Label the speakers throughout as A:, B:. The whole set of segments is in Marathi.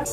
A: हॅलो.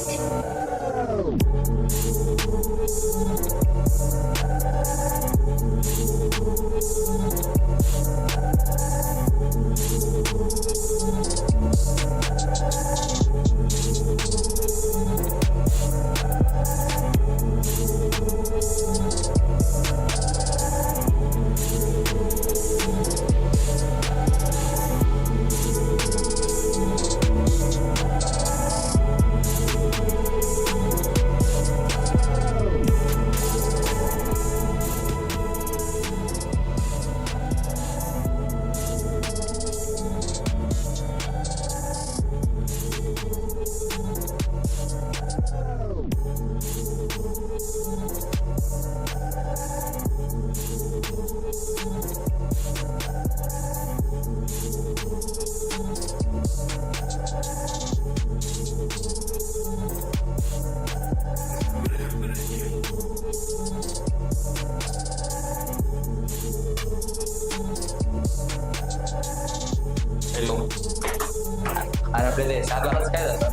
A: अरे आपल्याला 7 वाजता काय झालं?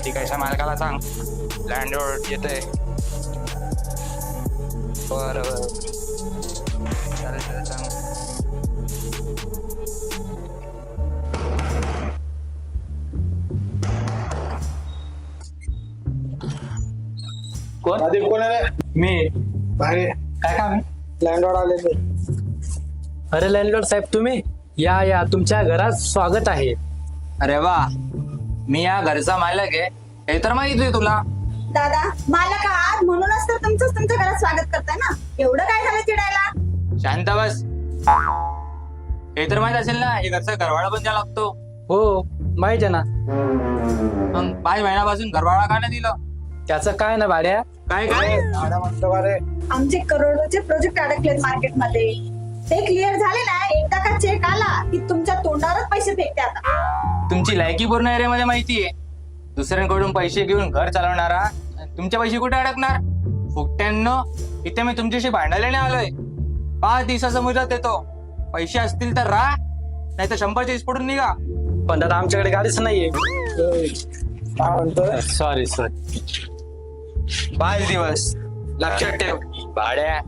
A: ठीक आहे, मालकाला सांग लँडवर येतंय. बरं बरं चालेल चालेल सांग.
B: कोण कोण आहे?
C: मी.
B: भारी.
C: काय काम?
B: लँडवर आले ते.
C: अरे लँडलॉर्ड साहेब तुम्ही या या, तुमच्या घरात स्वागत आहे.
A: अरे वा, मी या घरचा मालक आहे हे तर माहिती आहे तुला.
D: दादा मालक आहात म्हणूनच तर तुमच्या घरात स्वागत करताय ना. एवढं काय झालं चिडायला?
A: शांत बस. हे तर माहित असेल ना, हे घरचा घरवाळा पण द्यावा लागतो.
C: हो माहिती आहे ना.
A: मग 5 महिन्यापासून घरवाळा का नाही दिलं?
C: त्याचं काय ना भाड्या.
A: काय काय
B: भाडं म्हणतो का रे?
D: आमचे करोडोचे प्रोजेक्ट अडकलेत मार्केटमध्ये. ते क्लिअर झाले ना, एकदा का चेक आला की तुमच्या तोंडावरच पैसे फेकते आता.
A: तुमची लायकी पूर्ण एरियामध्ये माहिती आहे. दुसऱ्यांकडून पैसे घेऊन घर चालवणारा तुमचे पैसे कुठे अडकणार? फुकट्यांनो, इथे मी तुमच्याशी भांडायला नाही आलोय. 5 दिवसाचा मुदत देतो. पैसे असतील तर राहा, नाही तर 100 पडून निघा.
C: पण दादा आमच्याकडे गाडीच नाहीये.
B: काय म्हणतोय?
C: सॉरी
A: 5 दिवस लक्षात ठेव भाड्या.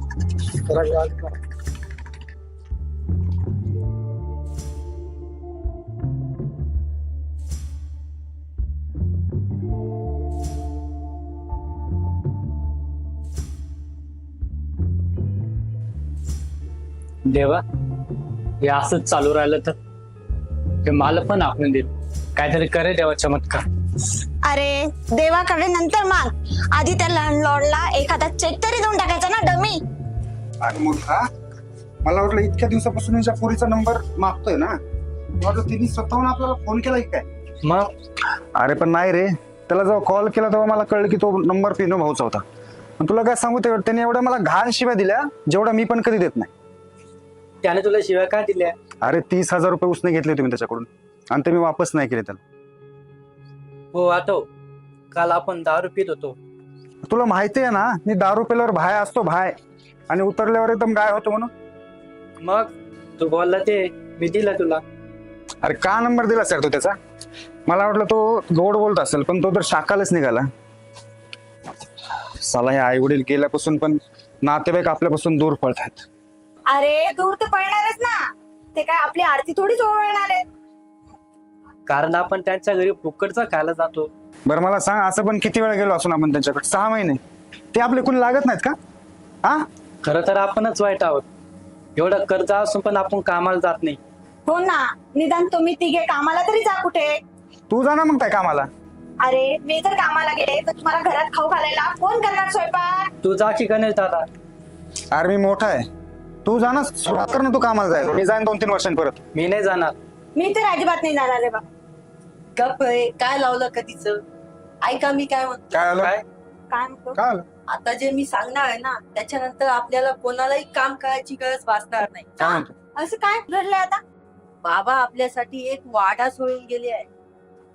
C: देवा, हे असंच चालू राहिलं तर हे मला पण आपण देत काहीतरी करे देवा चमत्कार.
D: अरे देवाकडे नंतर माग, आधी त्या लँडलॉर्डला एखादा चेक तरी देऊन टाकायचा ना डमी.
B: आणि मोठा मला वाटलं इतक्या दिवसापासून यांच्या पोरीचा नंबर मागतोय ना, वाटलं तिने स्वतःहून आपल्याला फोन केला की काय?
C: मग
B: अरे पण नाही रे, त्याला जेव्हा कॉल केला तेव्हा मला कळलं की तो नंबर पिनो भाऊचा होता. पण तुला काय सांगू, त्याने एवढ्या मला घाण शिव्या दिल्या जेवढा मी पण कधी देत नाही.
C: त्याने तुला शिवाय काय दिल्या?
B: अरे 30,000 रुपये उसने घेतले होते मी त्याच्याकडून आणि ते मी वापस नाही केले त्याला.
C: हो आठव, काल आपण दारू पित होतो.
B: तुला माहिती आहे ना, मी दारू पेल्यावर भाय असतो भाय, आणि उतरल्यावर एकदम गाय होतो म्हणून.
C: मग तू बोलला ते मी दिला तुला.
B: अरे का नंबर दिला सर तो त्याचा? मला वाटलं तो गोड बोलत असेल, पण तो तर शाकालच निघाला. साला हे आई वडील गेल्यापासून पण नातेवाईक आपल्यापासून दूर पळतात.
D: अरे दूर तर पडणारच ना, ते काय आपली आरती थोडीच ओळखणार आहेत.
C: कारण आपण त्यांच्या घरी फुकटचा खायला जातो.
B: बरं मला सांग, असं पण किती वेळा गेलो असून आपण त्यांच्याकडे? 6 महिने. ते आपले कोणी लागत नाहीत का? हा,
C: खरं तर आपणच वाईट आहोत. एवढं कर्ज असून पण आपण कामाला जात नाही.
D: हो ना, निदान तुम्ही तिघे कामाला तरी जा कुठे.
B: तू जा ना मग काय कामाला.
D: अरे मी जर कामाला गेले तर तुम्हाला घरात खाऊ घालायला कोण करणार स्वयंपाक?
C: तू जा की गणेश दादा.
B: अरे मी मोठा आहे, तू जा ना, सुरुवात कर ना तू कामाला जायला. मी जाईन 2-3 वर्षांनी परत.
C: मी नाही जाणार.
D: मी तर अजिबात नाही जाणार रे बा.
E: गप आहे, काय लावलं कधीच? ऐका मी काय म्हणतो.
B: काय आलं?
C: काय?
D: काय म्हणतो?
B: काय आलं?
E: आता जे मी सांगणार आहे ना, त्याच्यानंतर आपल्याला कोणालाही काम करायची गरज भासणार नाही.
B: काय म्हणतो?
D: असं काय घडलंय आता?
E: बाबा आपल्यासाठी एक वाडा सोडून गेले आहे.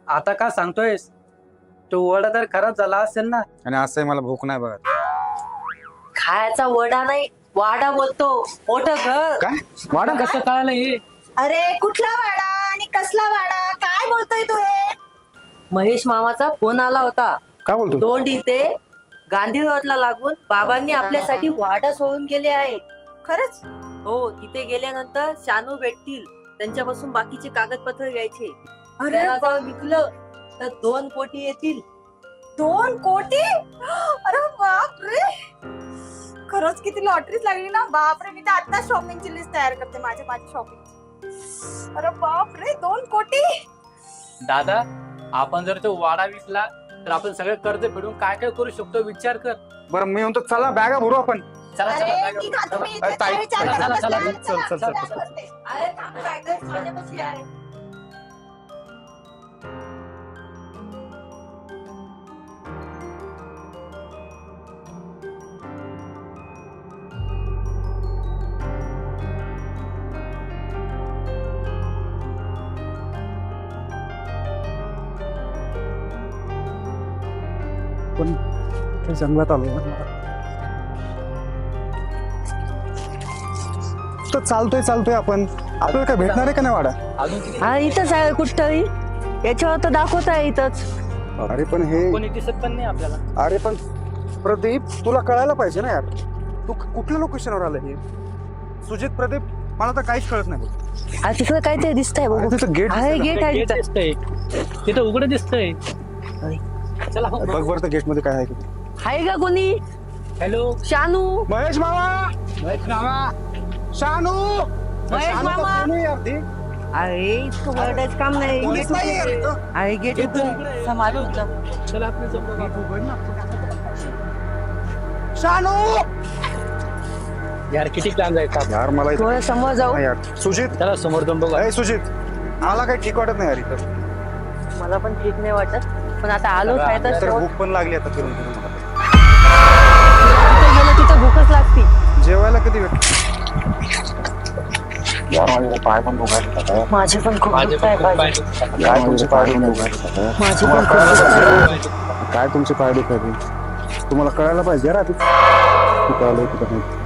C: आता का सांगतोयस? तो वडा तर खराब झाला असेल ना.
B: आणि असंही मला भूक नाही बघत.
E: खायचा वडा नाही, वाडा बोलतो. मोठं घर.
B: काय वाडा?
C: कसं कळालं हे?
D: अरे कुठला वाडा आणि कसला वाडा, काय
E: बोलतोय तू हे? महेश मामाचा फोन आला होता.
B: काय बोलतो
E: तोंड इथे गांधी रोडला लागून बाबांनी आपल्यासाठी वाडा सोडून गेले आहे.
D: खरंच?
E: हो, तिथे गेल्यानंतर शानू भेटतील, त्यांच्यापासून बाकीचे कागदपत्र घ्यायचे.
D: अरे
E: त्याला जर विकलं तर 2 कोटी येतील.
D: 2 कोटी? अरे बापरे, खरंच किती लॉटरीच लागली ना. बापरे, मी तर आता शॉपिंगची लिस्ट तयार करते माझी शॉपिंग. अरे बापरे, 2 कोटी.
C: दादा, आपण जर तो वाडा विकला तर आपण सगळे कर्ज फेडून काय काय करू शकतो विचार कर.
B: बरं मी म्हणतो चला बॅगा भरू आपण.
C: चला
D: अरे
C: चला
D: निघा तुम्ही,
B: अरे, ताई,
D: काय विचार
C: चला,
D: करत
C: चला,
D: बसलाय?
B: चल, चल, चल,
D: चला,
B: चल.
D: करते.
E: अरे थांब, कागद माझ्यापाशी आहे.
B: पण ते जंगलात आलो तर चालतोय आपण. आपल्याला काय भेटणार आहे का नाही वाडा?
C: अजून किती
E: हा इथंच आहे कुठतरी, याच्यावर तर दाखवत आहे इथंच.
B: अरे पण हे
C: कोणी दिसत पण नाही आपल्याला.
B: अरे पण प्रदीप तुला कळायला पाहिजे ना यार, तू कुठल्या लोकेशनवर आलं हे? सुजित प्रदीप मला तर काहीच कळत नाही बघ.
E: तिकडे काहीतरी दिसतंय बघू.
B: तिथं गेट
E: आहे गेट आहे
C: गेट
E: तिथं.
C: दिसतंय, तिथं उघड दिसतंय. चला हो.
B: बघ बरं त्या गेट मध्ये काय आहे की.
E: आहे का कोणी?
C: हॅलो
E: शानू,
B: महेश मामा, शानू,
E: महेश
B: शानू तर
E: मामा.
B: कोण आहे यार ती?
E: अरे इतकं वरडायचं काम नाही.
B: कोणीच
E: गेट
B: नाही यार
E: उघड.
B: इथं.
E: आहे गेट उघड. सांभाळून जा.
C: चला आपण जमलो.
B: शानू
C: यार किती लांब जायचं.
B: यार मला इथं-
E: थोडं समोर जाऊ.
B: नाही यार सुजित,
C: चला समोर जाऊन बघू.
B: अरे सुजित मला काही ठीक वाटत नाही यार इथं.
E: मला पण ठीक नाही वाटत, पण आता आलो आहे तर
B: तर
E: शेवट.
B: भूक पण लागली आता फिरून फिरून मला.
E: कुठं गेलं तिथं भूकच लागती.
B: जेवायला कधी भेट?
E: माझे पण खूप
C: माझे
E: दुखत आहे
C: पण खूप
E: पाय.
C: पाय-
B: काय तुमचे पाय दुखत
E: माझे पण खूप दुखत आहे.
B: काय तुमचे पाय दुखत तुम्हाला कळायला पाहिजे यार आधी कुठं आलोय कुठं नाही.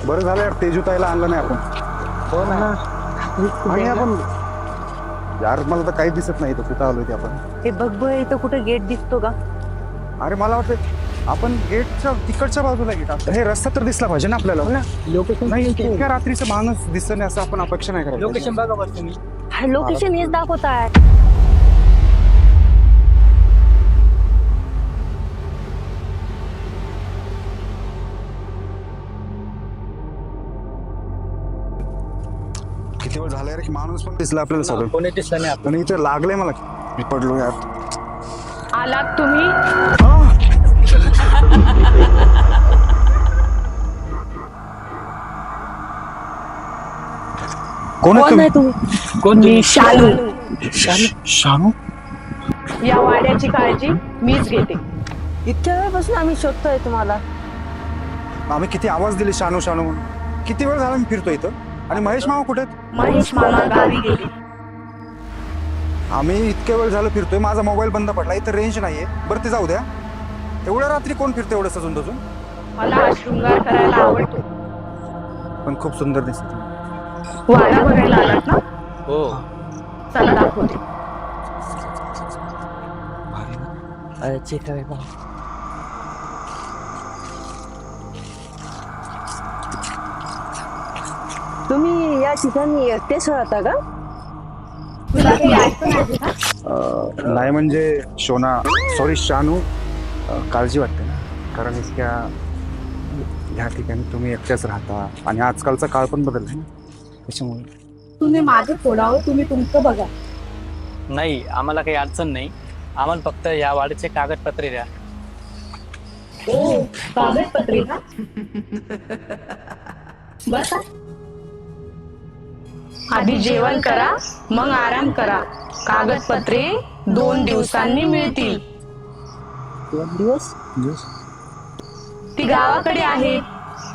B: बरं झालं यार तेजू ताईला आणलं नाही आपण.
C: हो ना.
B: आणि आपण यार मला तर काही दिसत नाही इथं कुठं आलोय ते आपण.
E: हे बघ बघ, इथं कुठं गेट दिसतो का?
B: अरे मला वाटतं आपण गेटच्या तिकडच्या बाजूला गेट असतं. हे रस्ता तर दिसला पाहिजे ना आपल्याला.
C: लोकेशन
B: नाही इतक्या रात्रीचं माणूस दिसत नाही असं आपण अपेक्षा नाही करायला
C: लोकेशन बघा बस तुम्ही.
E: हा लोकेशन हेच दाखवत आहे.
B: किती वेळ झाला यार की माणूस पण दिसला आपल्याला सगळं.
C: कोणी दिसलं नाही आपण.
B: आणि इथे लागलंय मला मी पडलो यार.
E: आलात तुम्ही?
B: कोण
E: कोण
B: आहे
E: आहे
B: तुम्ही?
E: तुम्ही?
C: कोण
E: मी शालू.
B: शानू.
E: या वाड्याची काळजी मीच घेते. इतक्या वेळपासून आम्ही शोधतोय तुम्हाला.
B: आम्ही किती आवाज दिले शानू शानू म्हणून. किती वेळ झाला मी फिरतो इथं. आणि महेश मामा कुठे आहेत?
E: महेश मामा गावी गेले.
B: आम्ही इतक्या वेळ झालं फिरतोय माझा मोबाईल बंद पडला इथं रेंज नाहीये. बरं ते जाऊ द्या. एवढ्या रात्री कोण फिरतं एवढं सजून तजून?
E: मला हा शृंगार करायला आवडतो.
B: पण खूप सुंदर दिसत.
E: वाडा बघायला आलात ना?
C: हो.
E: चला दाखवते. तुम्ही या ठिकाणी एकटेच राहता का? तुला काही ऐकून आहे का?
B: नाही म्हणजे शोना सॉरी शानू काळजी वाटते ना कारण इतक्या ह्या ठिकाणी तुम्ही एकट्याच राहता आणि आजकालचा काळ पण बदलला ना त्याच्यामुळे.
D: तुम्ही माझं फोडावं, तुम्ही तुमचं बघा.
C: नाही आम्हाला काही अडचण नाही. आम्हाला फक्त या वाडीचे कागदपत्रे द्या.
D: ओ कागदपत्रे का? बसा.
F: आधी जेवण करा, मग आराम करा. कागदपत्रे 2 दिवसांनी मिळतील.
E: 2 दिवस?
F: ती गावाकडे आहेत,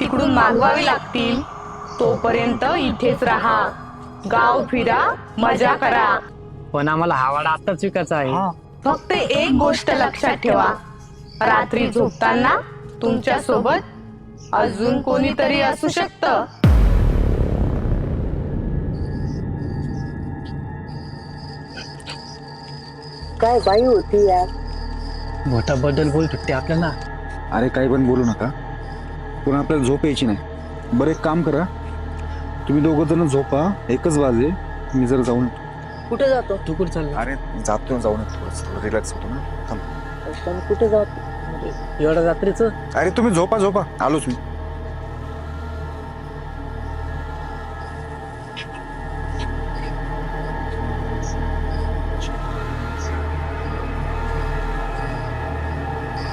F: तिकडून मागवावी लागतील. तोपर्यंत इथेच राहा, गाव फिरा, मजा करा.
C: पण आम्हाला हा वाडा आत्ताच विकायचा आहे.
F: फक्त एक गोष्ट लक्षात ठेवा, रात्री झोपताना तुमच्या सोबत अजून कोणीतरी असू शकतं.
E: काय बाई होती यार.
C: मोठा बदल बोल तुटते आपल्याला.
B: अरे काही पण बोलू नका, पण आपल्याला झोप यायची नाही. बरं एक काम करा, तुम्ही दोघं जण झोपा, एकच वाजे. मी जर जाऊन
E: कुठे जातो?
C: तू कुठं चालला?
B: अरे जातो जाऊन थोडं रिलॅक्स होतो ना. थांब.
E: पण कुठे जातो?
C: एवढ्या रात्रीचं?
B: अरे तुम्ही झोपा झोपा, आलोच मी.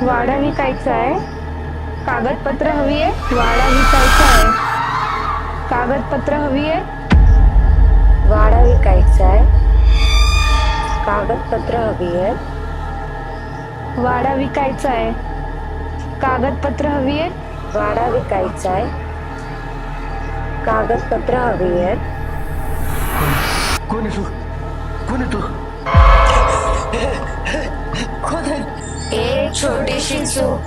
F: वाडा विकायचा आहे, कागदपत्र हवी आहे. वाडा विकायचा आहे, कागदपत्र हवी आहे.
E: वाडा विकायचा आहे, कागदपत्र हवी आहेत.
F: वाडा विकायचा आहे, कागदपत्र हवी आहेत.
E: वाडा विकायचा आहे, कागदपत्र हवी आहेत.
C: कोण आहे तू? कोण आहे तू?
F: एक छोटीशी चूक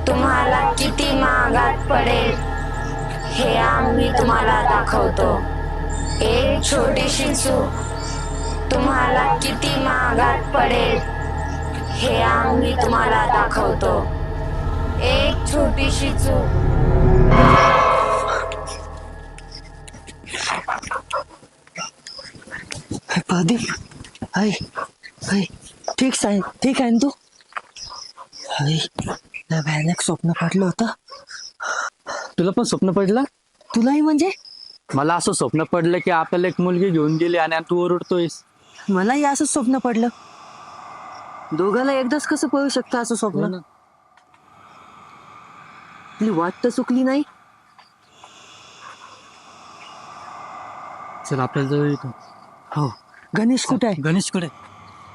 F: तुम्हाला किती महागात पडेल हे आम्ही तुम्हाला दाखवतो. एक छोटीशी चूक तुम्हाला किती महागात पडेल हे आम्ही तुम्हाला दाखवतो. एक छोटीशी चूक.
G: प्रदीप, हाय हाय, ठीक आहे ना तू? हाय, लय भयानक स्वप्न पडलं होतं.
C: तुला पण स्वप्न पडलं?
G: तुलाही म्हणजे?
C: मला असं स्वप्न पडलं की आपल्याला एक मुलगी घेऊन गेली आणि तू ओरडतोयस.
G: मलाही असंच स्वप्न पडलं. दोघाला एकदाच कसं पडू शकतं असं स्वप्न? आपली वाट तर चुकली नाही.
C: चल आपल्याला जवळ येतो.
G: हो, गणेश कुठे आहे?
C: गणेश कुठे?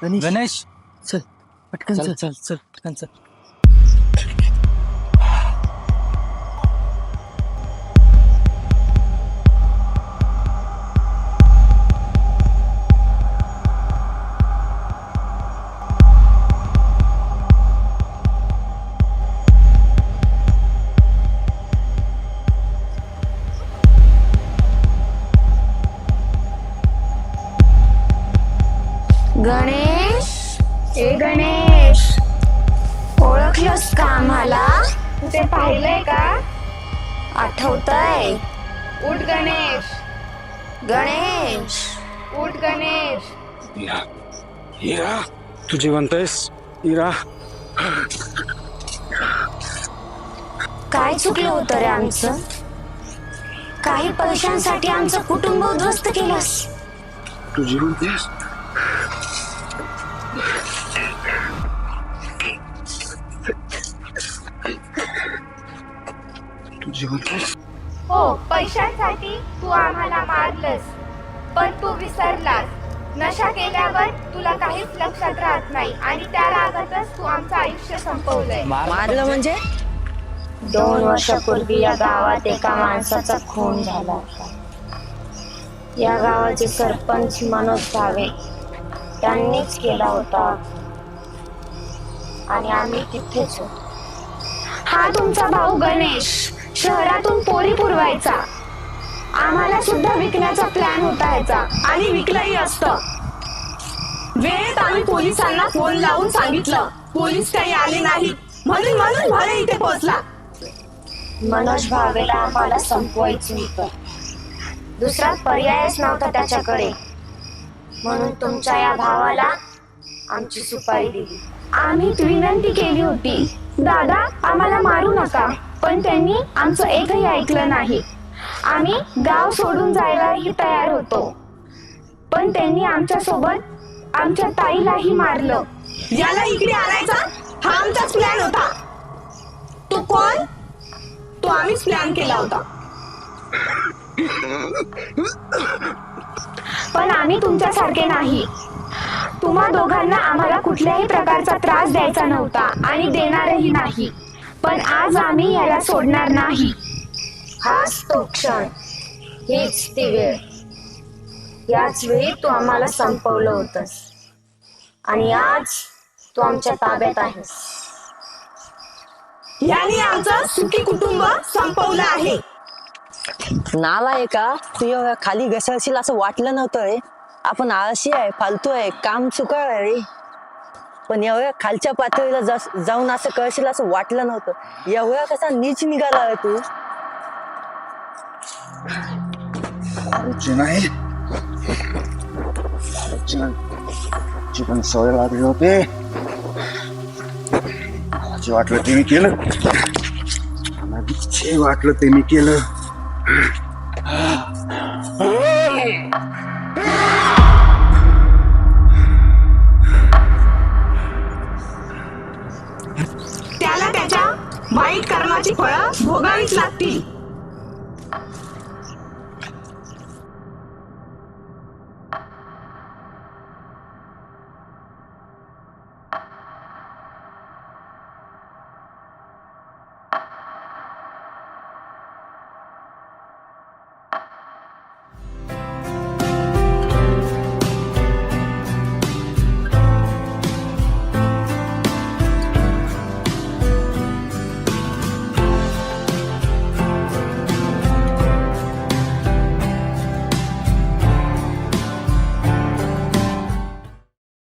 G: गणेश,
C: गणेश
G: चल पटकन
C: चल
G: चल.
C: चल चल पटकन चल.
F: गणेश, ए गणेश, ओळखलंस का आम्हाला? ते पाहिलंय का? आठवतंय? उठ गणेश, गणेश, उठ गणेश.
B: इरा, तू जिवंत आहेस? इरा,
F: काय चुकलं होतं रे आमचं? काही पैशांसाठी आमचं कुटुंब उद्ध्वस्त केलंस.
B: तू जिवंत आहेस? तू जिवंत आहेस?
H: हो, पैशांसाठी तू आम्हाला मारलंस, पण तू विसरलास. नशा केल्यावर तुला काहीच लक्षात राहत नाही आणि त्या रागातच तू आमचं आयुष्य संपवलंय.
E: मारलं म्हणजे?
F: 2 वर्षापूर्वी या गावात एका माणसाचा खून झाला होता. या गावाचे सरपंच मनोज भावे त्यांनीच केला होता आणि आम्ही तिथेच होतो. हा तुमचा भाऊ गणेश शहरातून पोरी पुरवायचा. आम्हाला सुद्धा विकण्याचा प्लॅन होता याचा आणि विकलंही असतं. वेळेत आम्ही पोलिसांना फोन लावून सांगितलं, पोलीस काही आले नाही, म्हणून भावे इथे पोहोचला. मनोज भावेला आम्हाला संपवायचं होतं, दुसरा पर्यायच नव्हता त्याच्याकडे, म्हणून तुमच्या या भावाला आमची सुपारी दिली. आम्ही विनंती केली होती, दादा आम्हाला मारू नका, पण त्यांनी आमचं एकही ऐकलं नाही. आम्ही गाव सोडून जायलाही तयार होतो, पण त्यांनी आमच्या सोबत आमच्या ताईलाही मारलं.
D: याला इकडे आणायचा हा आमचाच प्लॅन होता. तू कोण? तो आम्हीच प्लॅन केला होता.
F: पण आम्ही तुमच्यासारखे नाही. तुम्हा दोघांना आम्हाला कुठल्याही प्रकारचा त्रास द्यायचा नव्हता आणि देणारही नाही, पण आज आम्ही याला सोडणार नाही. हाच तो क्षण, हीच ती वेळ. याच वेळी तू आम्हाला संपवलं होतंस आणि आज तू आमच्या ताब्यात आहेस.
E: याने आमचं सुखी कुटुंब संपवलं आहे. नाला का तू एवढ्या खाली घसरशील असं वाटलं नव्हतं रे. आपण आळशी आहे, फालतू आहे, काम चुकार आहे रे. पण एवढ्या खालच्या पातळीला जाऊन असं करशील असं वाटलं नव्हतं. एवढ्या कसा नीच निघाला आहे तू.
B: नाही पण सवय लागली होते. जे वाटलं ते मी केलं. जे वाटलं ते मी केलं.
E: त्याला त्याच्या वाईट कर्माची फळं भोगावीच लागतील.